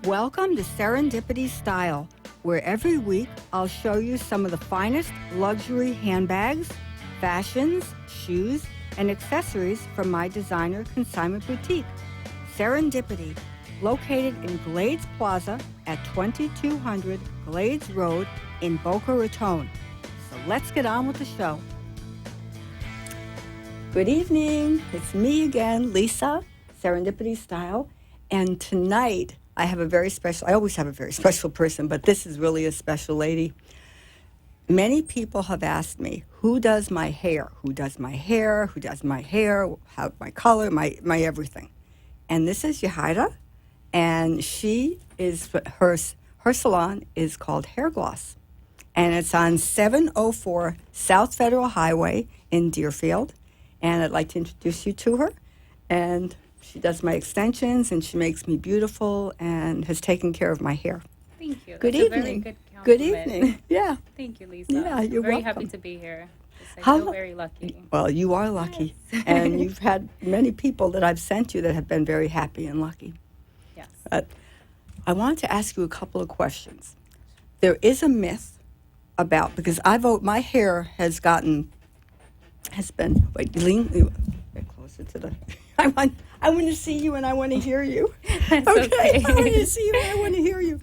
Welcome to Serendipity Style, where every week I'll show you some of the finest luxury handbags, fashions, shoes, and accessories from my designer consignment boutique, Serendipity, located in Glades Plaza at 2200 Glades Road in Boca Raton. So let's get on with the show. Good evening. It's me again, Lisa, Serendipity Style, and tonight I always have a very special person, but this is really a special lady. Many people have asked me, who does my hair? Who does my hair? Who does my hair? How my color, my everything. And this is Yahida, and her salon is called Hair Gloss. And it's on 704 South Federal Highway in Deerfield. And I'd like to introduce you to her. And she does my extensions, and she makes me beautiful and has taken care of my hair. Thank you. Good That's evening. A very good compliment. Good evening. Yeah. Thank you, Lisa. Yeah, you're very welcome. happy to be here. I feel very lucky. Well, you are lucky. Yes. And you've had many people that I've sent you that have been very happy and lucky. Yes. But I wanted to ask you a couple of questions. There is a myth about, because my hair has been, lean closer to the, I want to see you and I want to hear you. That's Okay. okay. I want to see you and I want to hear you.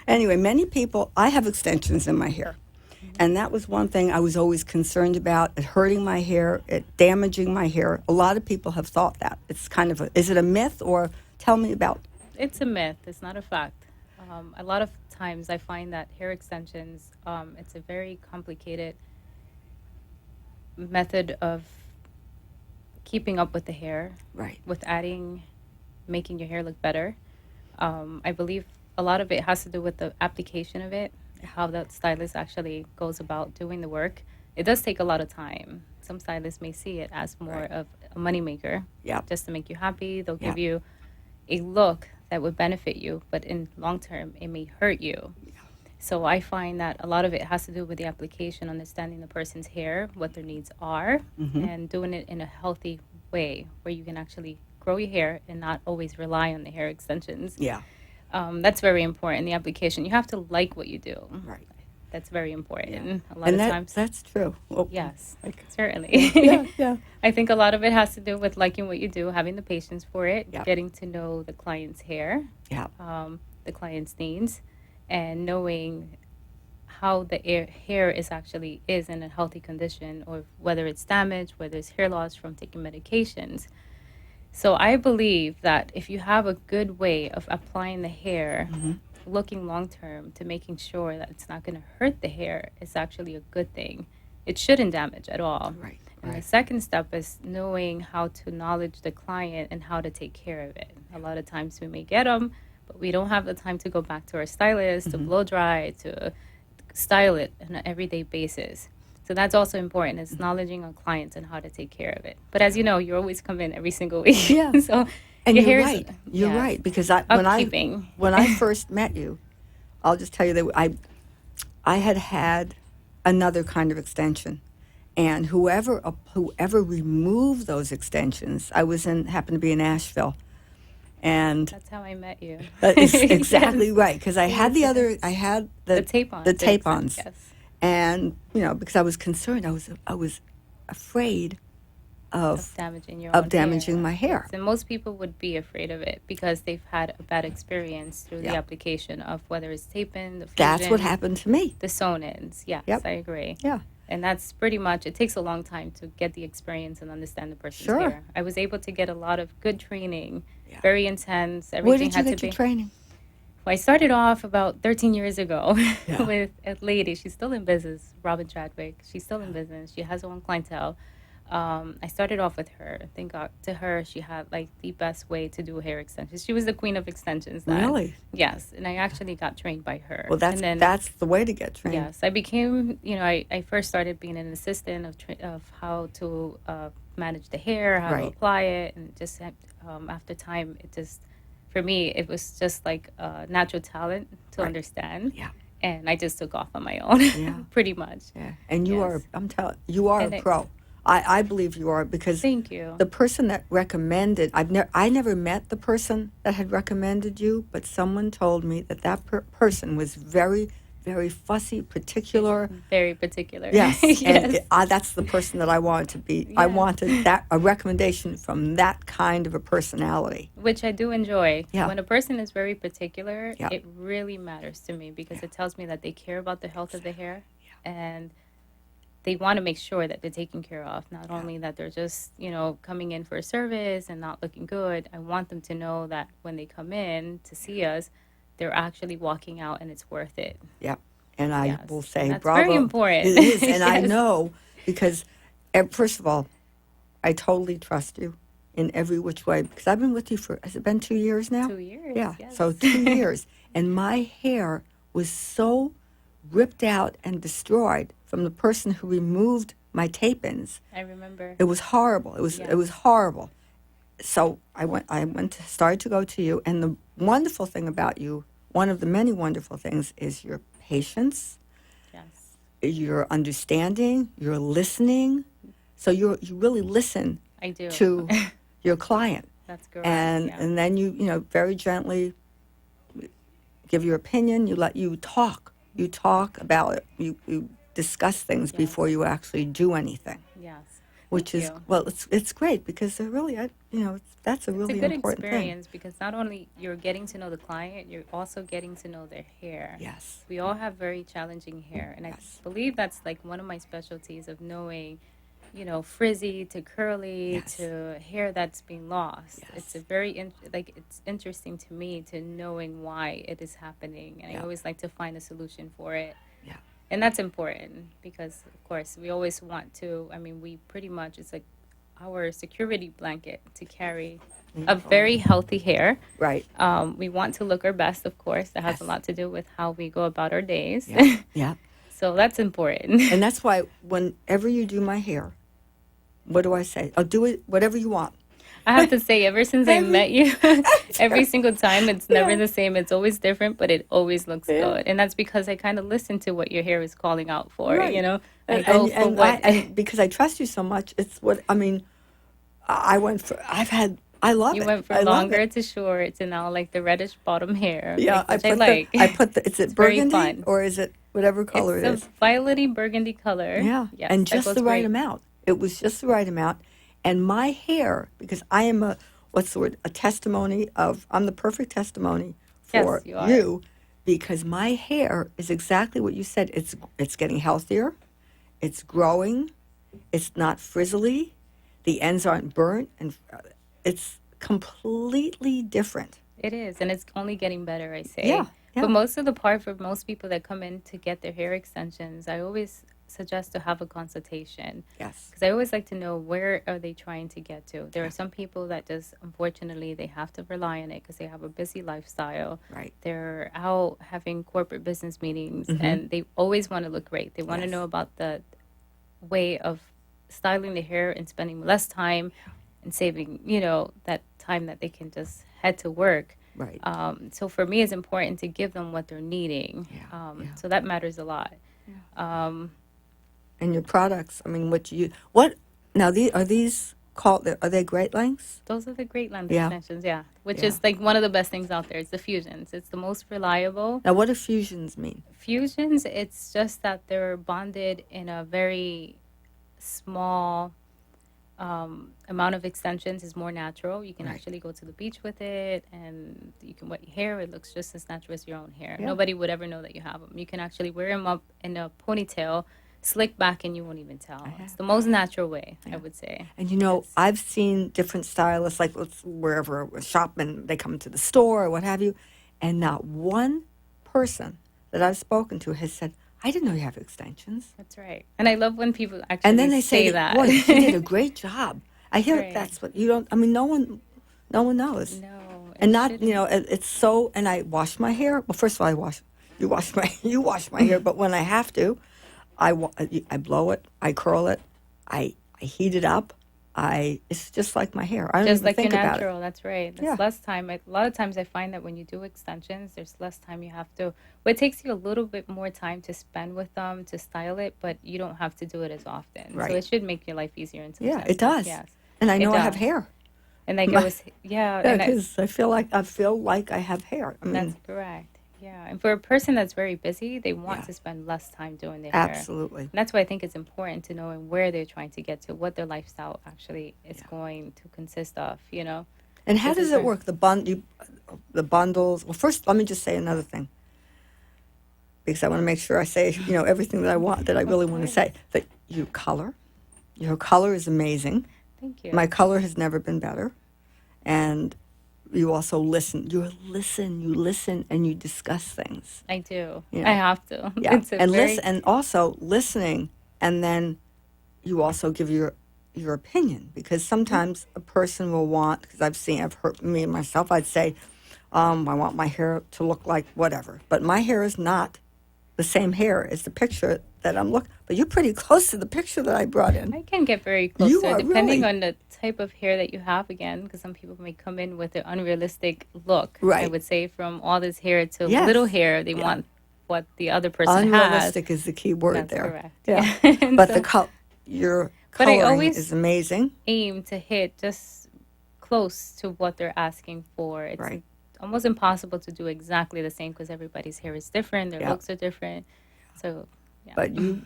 Anyway, many people, I have extensions in my hair. And that was one thing I was always concerned about, it hurting my hair, it damaging my hair. A lot of people have thought that. It's kind of is it a myth, or tell me about? It's a myth. It's not a fact. A lot of times I find that hair extensions, it's a very complicated method of keeping up with the hair. Right. With making your hair look better. I believe a lot of it has to do with the application of it, how the stylist actually goes about doing the work. It does take a lot of time. Some stylists may see it as more of a moneymaker, just to make you happy. They'll give you a look that would benefit you, but in long term, it may hurt you. So I find that a lot of it has to do with the application, understanding the person's hair, what their needs are, and doing it in a healthy way where you can actually grow your hair and not always rely on the hair extensions. Yeah. That's very important, the application. You have to like what you do. Right. That's very important. Yeah. A lot of times. That's true. Well, Yes, certainly. yeah. I think a lot of it has to do with liking what you do, having the patience for it, Yeah. getting to know the client's hair, Yeah. the client's needs, and knowing how the hair is in a healthy condition, or whether it's damaged, whether it's hair loss from taking medications. So I believe that if you have a good way of applying the hair, looking long term to making sure that it's not going to hurt the hair, it's actually a good thing. It shouldn't damage at all. Right. And the second step is knowing how to knowledge the client and how to take care of it. A lot of times we may get them, but we don't have the time to go back to our stylist to blow dry, to style it on an everyday basis. So that's also important, is knowledging our clients and how to take care of it. But as you know, you always come in every single week. Yeah. So And your you're hair right. is, You're right, because when I first met you, I'll just tell you that I had another kind of extension, and whoever removed those extensions, happened to be in Asheville, and that's how I met you. that is exactly right, because I had the tape-ons. the tape-ons, Yes. and because I was concerned, I was afraid of damaging damaging my hair. And most people would be afraid of it because they've had a bad experience through the application of whether it's tape-in, the fusion, That's what happened to me. the sewn-ins. Yes, I agree. Yeah. And that's pretty much, it takes a long time to get the experience and understand the person's hair. I was able to get a lot of good training, very intense. Everything Where did you had get to your be. training? Well, I started off about 13 years ago with a lady. She's still in business, Robin Chadwick. She's still in business. She has her own clientele. I started off with her. Thank God to her, she had like the best way to do hair extensions. She was the queen of extensions. Really? Yes, and I actually got trained by her. Well, that's the way to get trained. Yes, I became, I first started being an assistant of how to manage the hair, how to apply it, and just after time, for me, it was just like a natural talent to understand. Yeah. And I just took off on my own, pretty much. Yeah. And you are a pro. I believe you are, because Thank you. the person that recommended, I never met the person that had recommended you, but someone told me that person was very, very fussy, particular. Very particular. Yes, and Yes. that's the person that I wanted to be. I Yeah. wanted a recommendation from that kind of a personality. Which I do enjoy. Yeah. When a person is very particular, Yeah. it really matters to me because it tells me that they care about the health of the hair, and they want to make sure that they're taken care of. Not only that they're just, coming in for a service and not looking good. I want them to know that when they come in to see us, they're actually walking out and it's worth it. Yeah, and I Yes. will say, And that's bravo. very important. It is, and I Yes. know, because first of all, I totally trust you in every which way, because I've been with you for, has it been 2 years now? 2 years. Yeah, Yes. so 2 years, and my hair was so ripped out and destroyed from the person who removed my tape-ins. I remember. It was horrible. It was horrible. So started to go to you, and the wonderful thing about you, one of the many wonderful things, is your patience, Yes. your understanding, your listening. So you really listen I do. to your client, That's correct. and then you very gently give your opinion. You talk. You talk about it. You discuss things before you actually do anything. Yes. Which Thank is, you. well, it's great, because they're really, that's a really It's a good important experience because not only you're getting to know the client, you're also getting to know their hair. thing. Yes. We all have very challenging hair, and Yes. I believe that's like one of my specialties of knowing, frizzy to curly Yes. to hair that's being lost. Yes. It's it's interesting to me to knowing why it is happening, and I always like to find a solution for it. Yeah. And that's important because, of course, we always want to. I mean, we pretty much, it's like our security blanket to carry a very healthy hair. Right. We want to look our best, of course. That has Yes. a lot to do with how we go about our days. Yeah. Yeah. So that's important. And that's why whenever you do my hair, what do I say? I'll do it whatever you want. I have to say, ever since I met you, every single time it's never the same. It's always different, but it always looks good. And that's because I kind of listen to what your hair is calling out for, Right. I go for what... and because I trust you so much, it's what, I mean, I love You it. went I from love longer it. to short to now like the reddish bottom hair. Yeah, which I like. is it very burgundy fun. or is it whatever color It's it a is? violety burgundy color. Yeah, Yes, and that just goes the right great. amount. It was just the right amount. And my hair, because I am a testimony of, I'm the perfect testimony for Yes, you are. because my hair is exactly what you said. It's getting healthier. It's growing. It's not frizzly. The ends aren't burnt, and it's completely different. It is, and it's only getting better, I say. Yeah, yeah. But most of the part for most people that come in to get their hair extensions, I always suggest to have a consultation. Yes. Because I always like to know where are they trying to get to. There are some people that just, unfortunately, they have to rely on it because they have a busy lifestyle. Right. They're out having corporate business meetings, and they always want to look great. They want to Yes. know about the way of styling the hair and spending less time and saving, that time that they can just head to work. Right. So for me, it's important to give them what they're needing. Yeah, yeah. So that matters a lot. And your products, I mean, now are these called, are they great lengths? Those are the great length Yeah. extensions, which Yeah. is like one of the best things out there. It's the fusions. It's the most reliable. Now, what do fusions mean? Fusions, it's just that they're bonded in a very small amount of extensions is more natural. You can Right. actually go to the beach with it, and you can wet your hair. It looks just as natural as your own hair. Yeah. Nobody would ever know that you have them. You can actually wear them up in a ponytail, slick back, and you won't even tell. It's the most natural way, I would say. And I've seen different stylists, like wherever a shopman, they come to the store or what have you, and not one person that I've spoken to has said, I didn't know you have extensions. That's right. And I love when people actually And then they say that. Boy, you did a great job. I hear Right. that's what you don't, I mean, no one knows. No. And it not, shouldn't. it's so, and I wash my hair. Well, first of all, you wash my hair, but when I have to, I blow it, I curl it, I heat it up, it's just like my hair. I don't Just even like your think about it. natural, that's right. Yeah. That's less time. A lot of times I find that when you do extensions, there's less time you have to. Well, it takes you a little bit more time to spend with them to style it, but you don't have to do it as often. So Right. it should make your life easier in some Yeah, it senses. does. Yes, And I it know I have does. hair. And like I My, was, yeah, yeah, and I, because I feel like I have hair. I that's mean, correct. Yeah, and for a person that's very busy, they want yeah, to spend less time doing their hair. absolutely. And that's why I think it's important to know where they're trying to get to, what their lifestyle actually is Yeah. going to consist of, you know. And how This is does it very, work? The bundles. Well, first, let me just say another thing because I want to make sure I say everything that I want that I of really want to course. say. That your color is amazing. Thank My you. color has never been better, and you also listen. You listen, and you discuss things. I do. You I know, have to. yeah, It's a and very, and also listening, and then you also give your opinion because sometimes a person will want because I've heard me and myself. I'd say, I want my hair to look like whatever, but my hair is not the same hair as the picture that I'm looking. But you're pretty close to the picture that I brought in. I can get very close You to it are depending really on the type of hair that you have again, because some people may come in with an unrealistic look. I right. would say from all this hair to little Yes. hair, they Yeah. want what the other person has. Unrealistic is the key word That's there. correct. Yeah. Yeah. And But so, your but I coloring is always amazing. aim to hit just close to what they're asking for. It's Right. almost impossible to do exactly the same because everybody's hair is different, their Yeah. looks are different. So, yeah. But you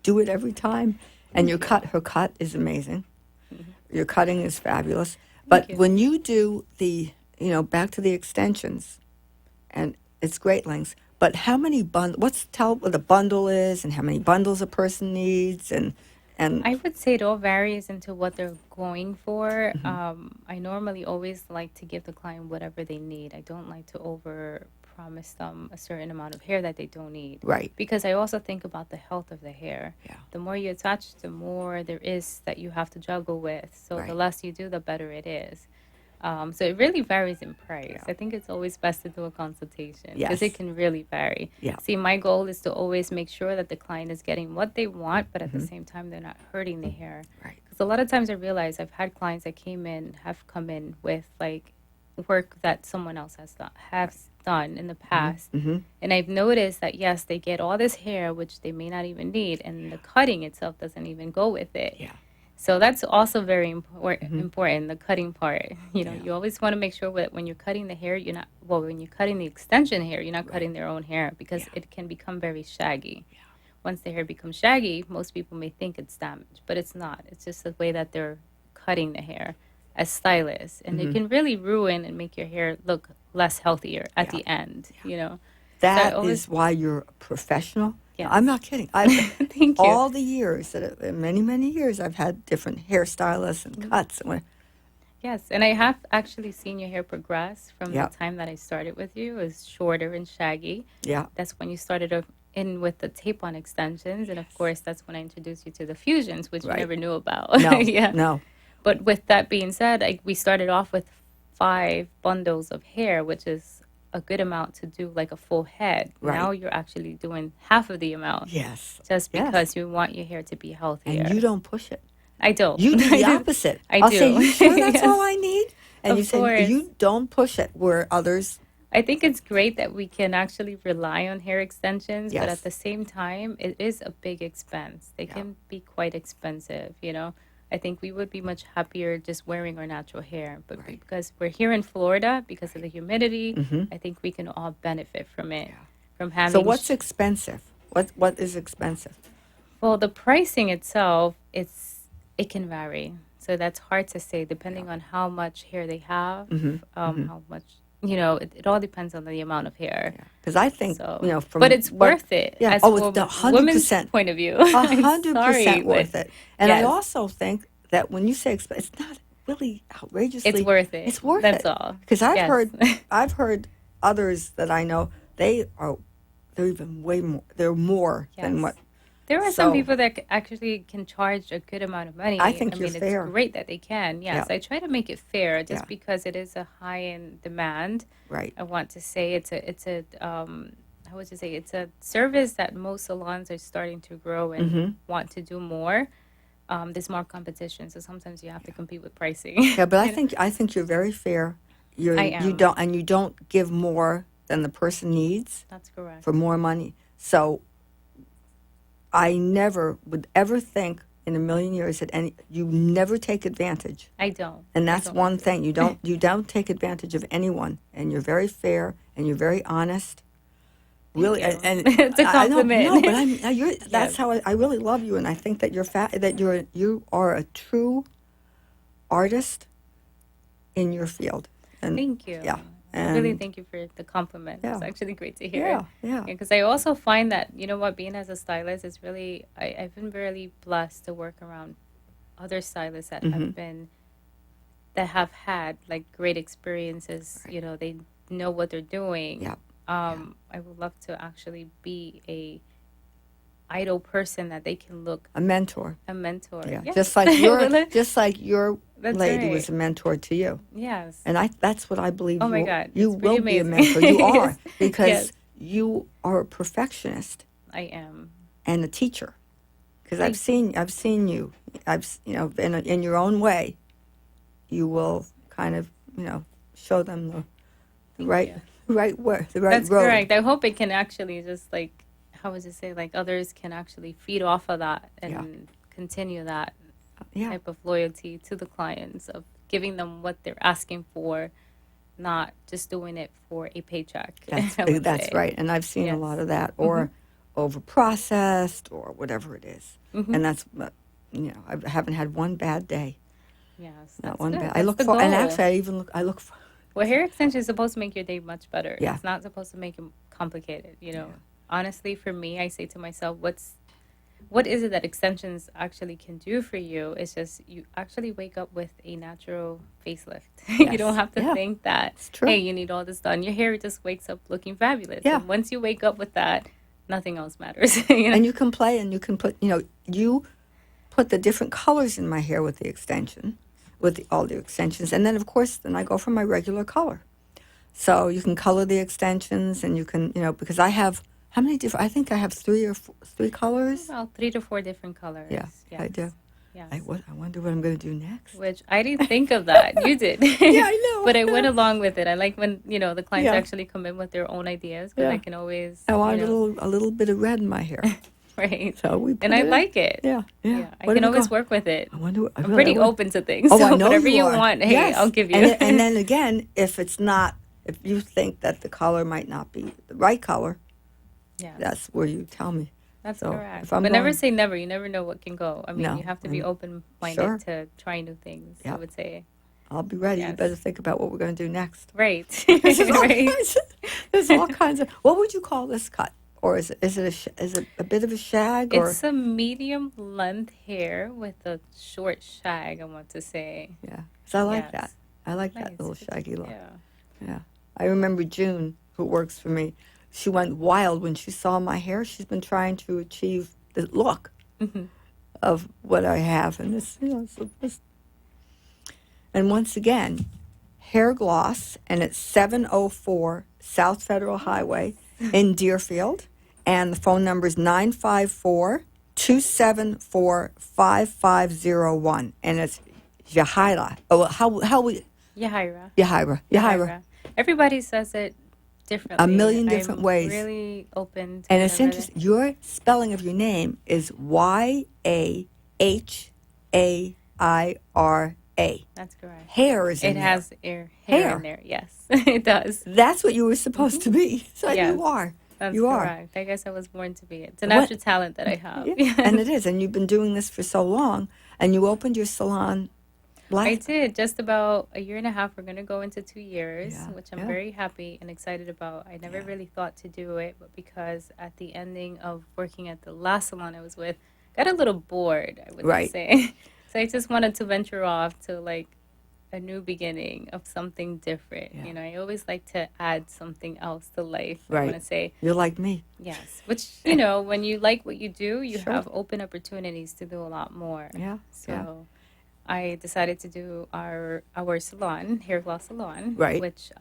do it every time, and Thank you. her cut is amazing. Mhm. Your cutting is fabulous. Thank But you. when you do back to the extensions, and it's great lengths. But how many tell what a bundle is, and how many bundles a person needs, and I would say it all varies into what they're going for. mhm, I normally always like to give the client whatever they need. I don't like to over promise them a certain amount of hair that they don't need right, because I also think about the health of the hair. yeah, The more you attach, the more there is that you have to juggle with. So the right, less you do, the better it is. So it really varies in price. yeah, I think it's always best to do a consultation because it yes, can really vary. yeah, See, my goal is to always make sure that the client is getting what they want, but at the hmm, same time, they're not hurting the hair. right, Because a lot of times I realize I've had clients that have come in with like work that someone else has done in the hmm, past. hmm, And I've noticed that yes, they get all this hair, which they may not even need, and the cutting itself doesn't even go with it. yeah, So that's also very hmm, important, the cutting part. You know, yeah, you always want to make sure that when you're cutting the hair, you're not, well, when you're cutting the extension hair, you're not right, cutting their own hair because yeah, it can become very shaggy. yeah, Once the hair becomes shaggy, most people may think it's damaged, but it's not. It's just the way that they're cutting the hair as stylists. And it hmm, can really ruin and make your hair look less healthier at yeah. the end, you know? So I That always, is why you're a professional. No, I'm yes. not kidding. I've Thank you. all the years many years I've had different hairstylists and Mhm. cuts. And Yes, and I have actually seen your hair progress from the yeah, time that I started with you. It was shorter and shaggy. yeah, That's when you started in with the tape-on extensions, and of yes, course, that's when I introduced you to the fusions, which you right. never knew about. No, Yeah. no, But with that being said, we started off with 5 bundles of hair, which is a good amount to do like a full head. right. Now you're actually doing half of the amount Yes, just yes. because you want your hair to be And you healthier. don't push it. I don't. You do I the do. opposite. I I'll say, do. "You sure that's all Yes, I need?" And you of say, course. "You don't push it." Where others, I think it's great that we can actually rely on hair extensions, but at yes, the same time, it is a big expense. They yeah, can be quite expensive, you know. I think we would be much happier just wearing our natural hair, but right, because we're here in Florida, because of right. the humidity, Mm-hmm. I think we can all benefit from it. Yeah. From So having, what's expensive? What is expensive? well, the pricing itself, it can vary. So that's hard to say Yeah. depending on how much hair they have, Mm-hmm. Mm-hmm. how much, it all depends on the amount of hair. Yeah. Because I think So, but from it's what, worth it yeah. as Oh, for it's the hundred women's percent, point of view. a I'm hundred sorry, percent but worth it. And I yes, also think that when you say it's not really it's outrageously, worth it. it's worth That's it. all. Because Yes. I've heard others that I know they're even way more. They're more than what. Yes. There are some So people that actually can charge a good amount of I money. I think you're mean, it's fair. great that they can. Yeah. Yes, I try to make it fair Yeah. just because it is a high in demand. Right. I want to say it's a how would you say, it's a service that most salons are starting to grow and Mm-hmm. want to do more. there's more competition, so sometimes you have to compete with pricing. Yeah, but You know? I think you're very fair. I am. You don't give more than the person needs That's correct. for more money. So I never would ever think in a million years that you never take advantage. I don't. And I that's don't one do thing. it. You don't take advantage of anyone, and you're very fair and you're very honest. Thank Really, you. and It's a I don't compliment. know, but you're Yes. that's how I really love you, and I think that you are a true artist in your field. And Thank you. yeah, I really and thank you for the compliment. yeah, It's actually great to hear. yeah, yeah, Because I also find that, you know what, being as a stylist is really, I've been really blessed to work around other stylists that that have had like great experiences. Right. You know, they know what they're doing. Yeah. I would love to actually be a idol person that they can look A mentor. a mentor. Yeah, Yes. just like your That's lady right. was a mentor to you. Yes. And that's what I believe Oh my God, you it's pretty will be a amazing. mentor. You are Yes. because Yes. you are a perfectionist I am. and a teacher. Because Thank I've seen you. In your own way, you will kind of show them the Thank right you. the right That's road. correct. I hope it can actually just like, how would you say, like others can actually feed off of that and Yeah. continue that Yeah, type of loyalty to the clients of giving them what they're asking for, not just doing it for a paycheck. I would that's say. right. And I've seen a Yes. lot of that, or over processed, or whatever it is. Mhm. And that's I haven't had one bad day. Yes, Not that's one good. bad. I That's look the for, and goal. actually, I look for. Well, hair extension is supposed to make your day much better. Yeah. It's not supposed to make it complicated. You know, Yeah. honestly, for me, I say to myself, what is it that extensions actually can do for you? It's just you actually wake up with a natural facelift. You don't Yes. have to Yeah. think that, It's true. hey, you need all this done. Your hair just wakes up looking fabulous. Yeah. And once you wake up with that, nothing else matters. You know? And you can play, and you can put, you put the different colors in my hair with the extension, all the extensions, and then of course, then I go for my regular color. So you can color the extensions, and you can, because I have how many different? I think I have three colors. About 3 to 4 different colors. Yeah, Yes. I do. Yes. I wonder what I'm going to do next. Which I didn't think of that. You did. Yeah, I know. But I went along with it. I like when, the clients Yeah. actually come in with their own ideas because Yeah. I can always, I want a little bit of red in my hair. right. So we put And I it in. like it. Yeah, yeah. Yeah. I What can are we always going- work with it. I wonder. I'm pretty open to things. Oh, So I know whatever you you are. want, hey, Yes. I'll give you. And then again, if you think that the color might not be the right color, Yeah. that's where you tell me. That's So, correct. if I'm But never going- say never. You never know what can go. I mean, No, you have to be and- open-minded Sure. to try new things, I Yeah. would say. I'll be ready. You Yes. better think about what we're going to do next. Right. There's Right. there's all kinds of. What would you call this cut? Or is it a bit of a shag? Or It's a medium length hair with a short shag, I want to say. yeah, 'cause I like Yes. that. I like that Nice. little shaggy look. Yeah. Yeah. I remember June, who works for me. She went wild when she saw my hair. She's been trying to achieve the look Mhm. of what I have, and and once again, hair gloss, and it's 704 South Federal Highway in Deerfield, and the phone number is 954-274-5501, and it's Yahira. Oh, how we Yahira. Everybody says it differently. A million different I'm ways. Really open to And it's whatever interesting. Your spelling of your name is Yahira. That's correct. Hair is in It there. has hair Hair. in there. Yes, it does. That's what you were supposed to be. So Yes. you are. That's you are. correct. I guess I was born to be it. It's a What- natural talent that I have. Yeah, and it is. And you've been doing this for so long. And you opened your salon I did just about a year and a half. We're going to go into 2 years, Yeah, which I'm yeah. very happy and excited about. I never Yeah. really thought to do it, but because at the ending of working at the last salon I was with, got a little bored, I would Right. say. So I just wanted to venture off to like a new beginning of something different. Yeah. I always like to add something else to life. I Right. want to say, You're like me. yes, which, when you like what you do, you Sure. have open opportunities to do a lot more. Yeah. So yeah. I decided to do our salon, hair gloss salon, Right. which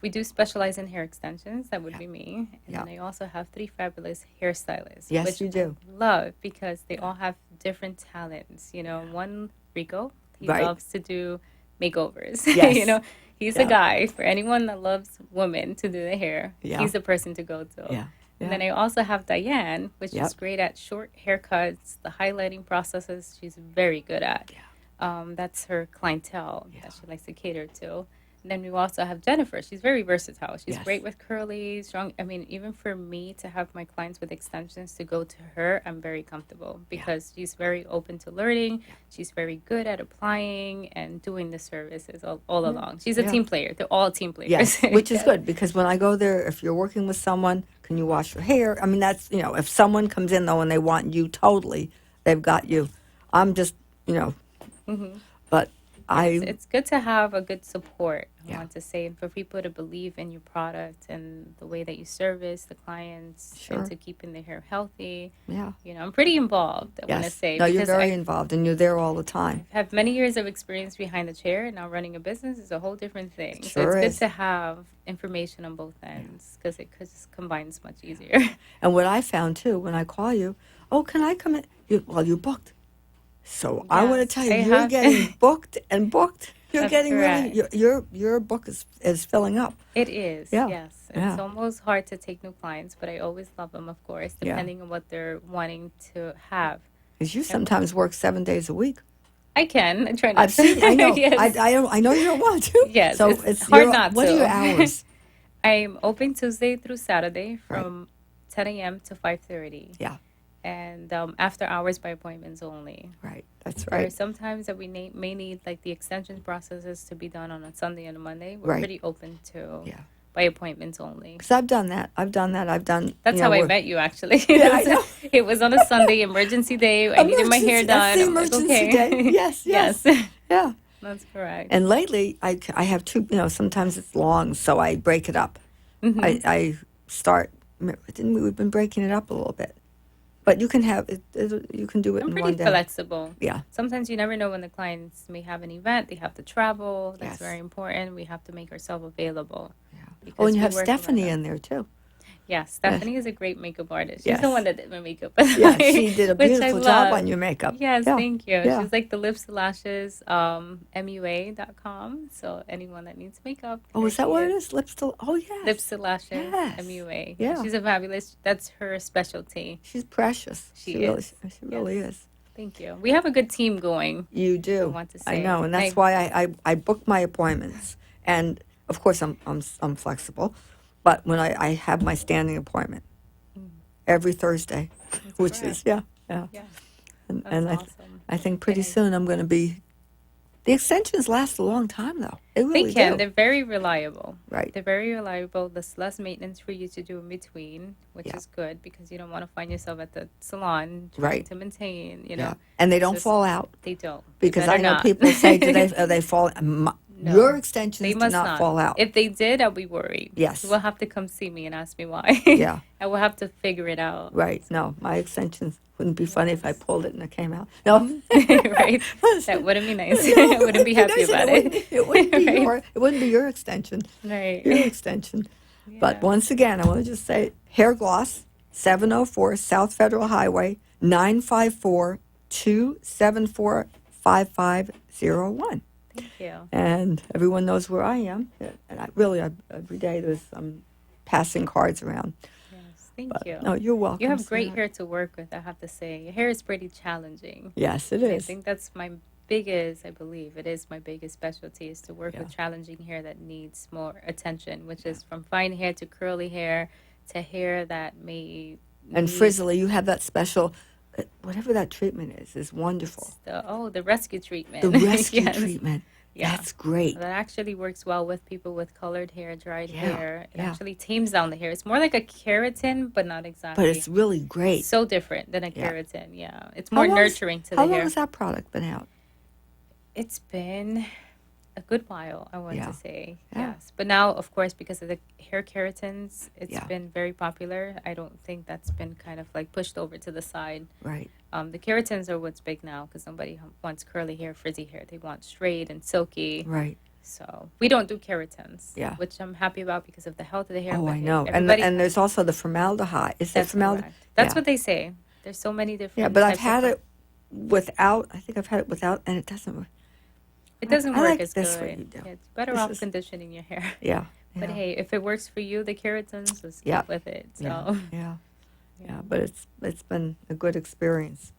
We do specialize in hair extensions. That would Yeah. be me. And Yeah. then I also have 3 fabulous hairstylists, Yes, which you do. I love because they all have different talents. One, Rico, he Right. loves to do makeovers. Yes. He's a Yeah. guy for anyone that loves women to do the hair. Yeah. He's the person to go to. Yeah. And Yeah. then I also have Diane, which Yep. is great at short haircuts, the highlighting processes. She's very good at. Yeah. That's her clientele Yeah. that she likes to cater to. And then we also have Jennifer. She's very versatile. She's Yes. great with curly, strong. I mean, even for me to have my clients with extensions to go to her, I'm very comfortable because she's very open to learning. Yeah. She's very good at applying and doing the services all along. She's a Yeah. team player. They're all team players. Yes, which is good because when I go there, if you're working with someone, can you wash your hair? I mean, that's, if someone comes in though and they want you totally, they've got you. I'm just, but It's good to have a good support, I Yeah. want to say, and for people to believe in your product and the way that you service the clients Sure. and to keeping their hair healthy. yeah. I'm pretty involved, I want to Yes. say. No, you're because very I involved and you're there all the time. have many years of experience behind the chair, and now running a business is a whole different thing. It So sure it's is. good to have information on both ends because it just combines much easier. And what I found too, when I call you, oh, can I come in? You booked. So I want to Yes, tell you, I you're have- getting booked and booked. You're That's getting correct. really, your book is filling up. It is, Yeah, yes. yeah. It's almost hard to take new clients, but I always love them, of course, Yeah. depending on what they're wanting to have. Because you sometimes work 7 days a week. I can. I try not I've seen. I know. Yes. I know you don't want to. Yes, So it's hard not What to. are your hours? I'm open Tuesday through Saturday Right. from 10 a.m. to 5:30. Yeah. And after hours by appointments only. Right. That's There are right. sometimes that we may need like the extension processes to be done on a Sunday and a Monday. We're Right. pretty open to Yeah. by appointments only. Because I've done that. I've done. That's how I met you, actually. Yeah, I know. It was on a Sunday, emergency day. I needed my hair Emergency, done. that's the I'm like, emergency okay. day. Yes, yes. Yeah. That's correct. And lately, I have two. Sometimes it's long, so I break it up. Mm-hmm. I start. We've been breaking it up a little bit, but you can have it. You can do it I'm in pretty one day. flexible. Yeah. Sometimes you never know when the clients may have an event. They have to travel. That's Yes. very important. We have to make ourselves available. Yeah. because Oh, and you we have work around Stephanie them. in there too. Yeah, Stephanie is a great makeup artist. She's Yes. the one that did my makeup. Yeah, she did a which I beautiful job love. on your makeup. Yes, Yeah. thank you. Yeah. She's like the lips to lashes, MUA.com. So anyone that needs makeup. Oh, here is that she what it is? Lips to. Oh, yes. Lips to lashes, Yes. MUA. Yeah. She's a fabulous, that's her specialty. She's precious. She really, is. she really Yes. is. Thank you. We have a good team going. You I do. want to I say. know, and that's why I book my appointments. And of course, I'm flexible, but when I have my standing appointment every Thursday, which correct. is yeah. Yeah, And, that's and awesome. I think pretty And I- soon I'm going to be. The extensions last a long time though. They really They can. do. They're very reliable. Right. They're very reliable. There's less maintenance for you to do in between, which Yeah. is good because you don't want to find yourself at the salon trying Right. to maintain, Yeah. And they don't just- fall out They don't. They because better I know not. people say, are they fall? No. Your extensions They do must not fall out. If they did, I'll be worried. Yes. You will have to come see me and ask me why. Yeah. I will have to figure it out. Right. No, my extensions wouldn't be funny if I pulled it and it came out. No. Right? That wouldn't be nice. I wouldn't be happy about it. It wouldn't be Right. it wouldn't be your extension. Right. Your extension. But Yeah. once again, I want to just say Hair Gloss, 704 South Federal Highway, 954 274 5501. Thank you. And everyone knows where I am. And every day I'm passing cards around. Yes. Thank But, you. no, you're welcome. You have great sweetheart. hair to work with, I have to say. Your hair is pretty challenging. Yes, it And I is. think that's my biggest, I believe, it is my biggest specialty is to work Yeah. with challenging hair that needs more attention, which is from fine hair to curly hair to hair that may And need frizzly, you have that special, whatever that treatment is wonderful. the rescue treatment. The rescue Yes. treatment. Yeah. That's great. That actually works well with people with colored hair, dried Yeah, hair. It yeah. actually tames down the hair. It's more like a keratin, but not exactly. But it's really great. so different than a Yeah. keratin. Yeah, it's How more long has- nurturing to How the long hair. has that product been out? It's been a good while, I want Yeah. to say. Yeah. Yes. But now, of course, because of the hair keratins, it's Yeah. been very popular. I don't think that's been kind of like pushed over to the side. Right. The keratins are what's big now because nobody wants curly hair, frizzy hair. They want straight and silky. Right. So we don't do keratins, Yeah. which I'm happy about because of the health of the hair. Oh, but I know. everybody And there's also the formaldehyde. Is it that's formaldehyde? correct. That's Yeah. what they say. There's so many different. Yeah, but I've types had of it without. I think I've had it without, and it doesn't work. It doesn't I work like as this good. what you do. Yeah, it's better This off is- conditioning your hair. Yeah. But yeah. hey, if it works for you, the keratins, just Yeah. keep with it. So Yeah. Yeah. Yeah. But it's been a good experience.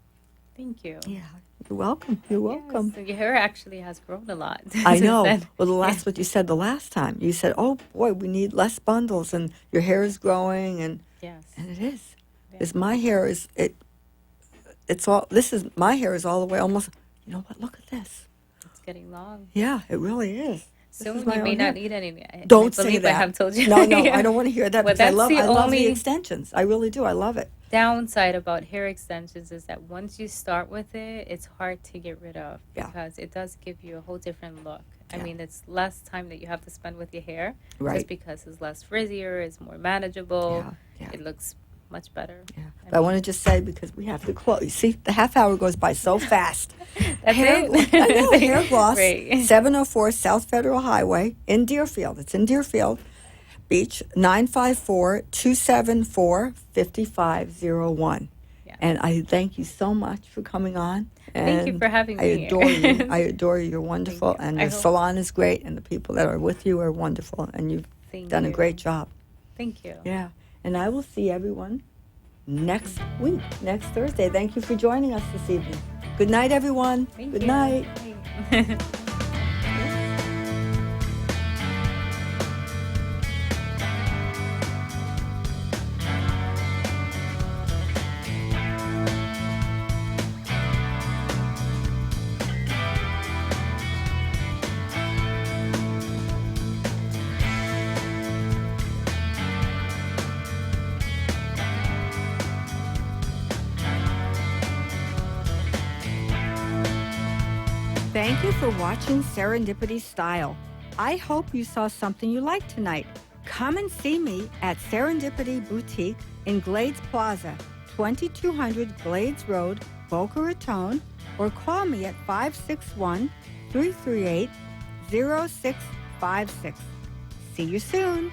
thank you. Yeah. You're welcome. You're welcome. Yes, so your hair actually has grown a lot. I since know. then. Well, that's what you said the last time. You said, "Oh boy, we need less bundles, and your hair is growing," and Yes. it is. Yeah. Because my hair is it. It's all. This is my hair is all the way almost. You know what? Look at this. It's getting long. Yeah, it really is. This Soon is my you may own not hair. need any. Don't I say believe that. I have told you. No, Yeah. I don't want to hear that Well, because I that's love the the only- extensions. I really do. I love it. Downside about hair extensions is that once you start with it, it's hard to get rid of Yeah. because it does give you a whole different look. I Yeah. mean, it's less time that you have to spend with your hair, Right. just because it's less frizzier, it's more manageable, Yeah. it looks much better. Yeah. But I want to just say because we have to close. You see, the half hour goes by so fast. That's hair, it. I know, hair gloss, Right. 704 South Federal Highway in Deerfield. It's in Deerfield Beach, 954-274-5501. Yeah. And I thank you so much for coming on. Thank you And for having I me adore here. you. I adore you. You're wonderful. you. And I your hope- salon is great. And the people that are with you are wonderful. And you've Thank done a you. great job. Thank you. Yeah. And I will see everyone next week, next Thursday. Thank you for joining us this evening. Good night, everyone. Thank Good you. night. Bye. Thank you for watching Serendipity Style. I hope you saw something you liked tonight. Come and see me at Serendipity Boutique in Glades Plaza, 2200 Glades Road, Boca Raton, or call me at 561-338-0656. See you soon.